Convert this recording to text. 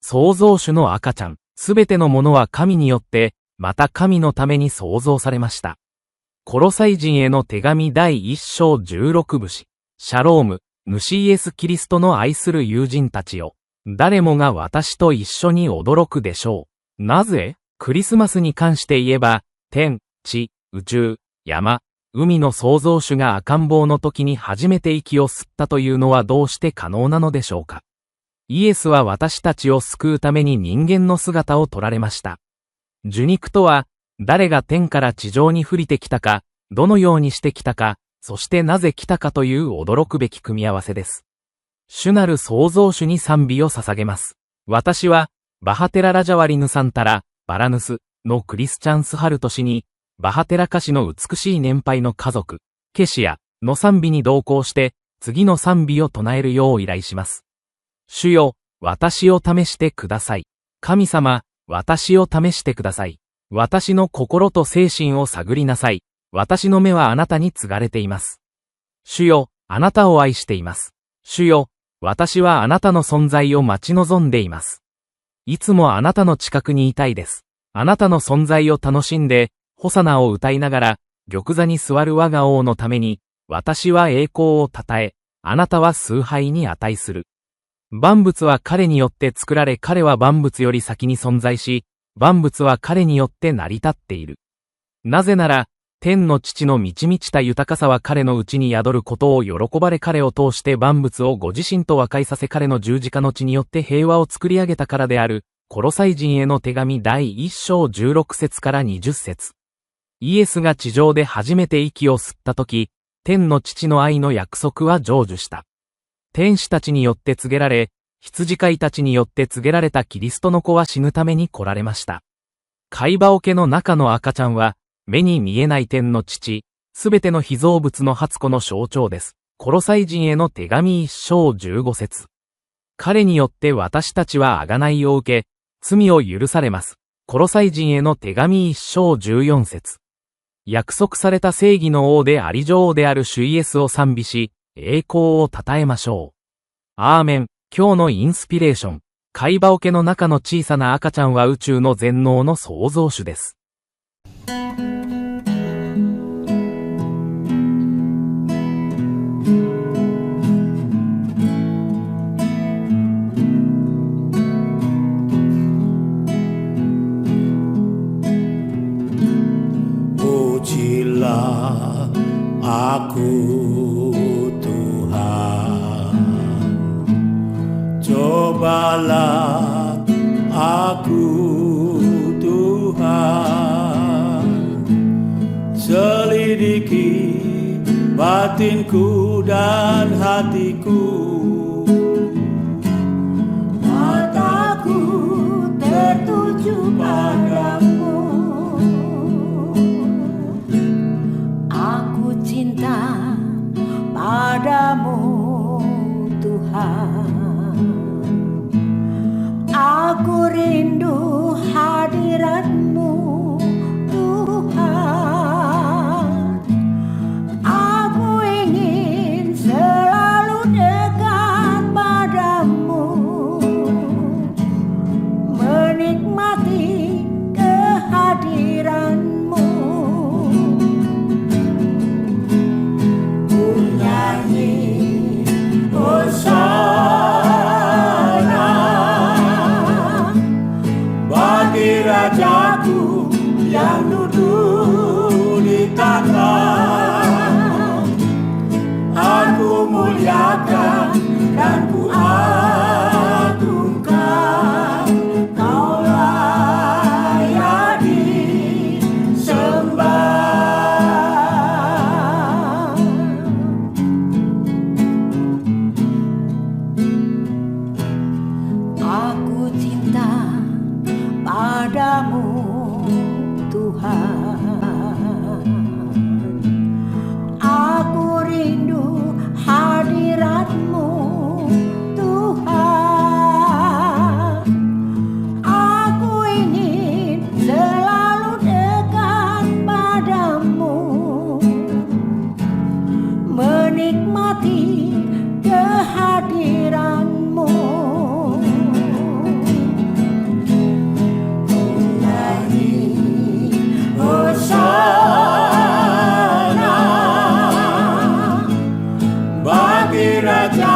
創造主の赤ちゃん、すべてのものは神によって、また神のために創造されました。コロサイ人への手紙第1章16節。シャローム、主イエス・キリストの愛する友人たちよ。誰もが私と一緒に驚くでしょう。なぜ？クリスマスに関して言えば、天、地、宇宙、山、海の創造主が赤ん坊の時に初めて息を吸ったというのはどうして可能なのでしょうか。イエスは私たちを救うために人間の姿を取られました。受肉とは、誰が天から地上に降りてきたか、どのようにして来たか、そしてなぜ来たかという驚くべき組み合わせです。主なる創造主に賛美を捧げます。私は、バハテラ・ラジャワリヌサンタラ、バラヌスのクリスチャンス・ハルト氏に、バハテラ歌詞の美しい年配の家族、ケシアの賛美に同行して、次の賛美を唱えるよう依頼します。主よ、私を試してください。神様、私を試してください。私の心と精神を探りなさい。私の目はあなたに継がれています。主よ、あなたを愛しています。主よ、私はあなたの存在を待ち望んでいます。いつもあなたの近くにいたいです。あなたの存在を楽しんで、ホサナを歌いながら、玉座に座る我が王のために、私は栄光をたたえ、あなたは崇拝に値する。万物は彼によって作られ、彼は万物より先に存在し、万物は彼によって成り立っている。なぜなら、天の父の満ち満ちた豊かさは彼のうちに宿ることを喜ばれ、彼を通して万物をご自身と和解させ、彼の十字架の血によって平和を作り上げたからである。コロサイ人への手紙第1章16節から20節。イエスが地上で初めて息を吸ったとき、天の父の愛の約束は成就した。天使たちによって告げられ、羊飼いたちによって告げられたキリストの子は死ぬために来られました。貝羽桶の中の赤ちゃんは、目に見えない天の父、すべての被造物の初子の象徴です。コロサイ人への手紙1章15節。彼によって私たちは贖いを受け、罪を許されます。コロサイ人への手紙1章14節。約束された正義の王であり女王である主イエスを賛美し、栄光を称えましょう。アーメン。今日のインスピレーション。貝羽桶の中の小さな赤ちゃんは宇宙の全能の創造主です。Pujilah aku Tuhan, cobalah aku Tuhan, selidiki batinku dan hatiku, mataku tertuju padamu. Cinta padamu Tuhan, aku rindu hadirat-Mu Tuhan, aku ingin selalu dekat padamu, menikmati kehadiran-Mu. Hosana bagi Rajaku Raja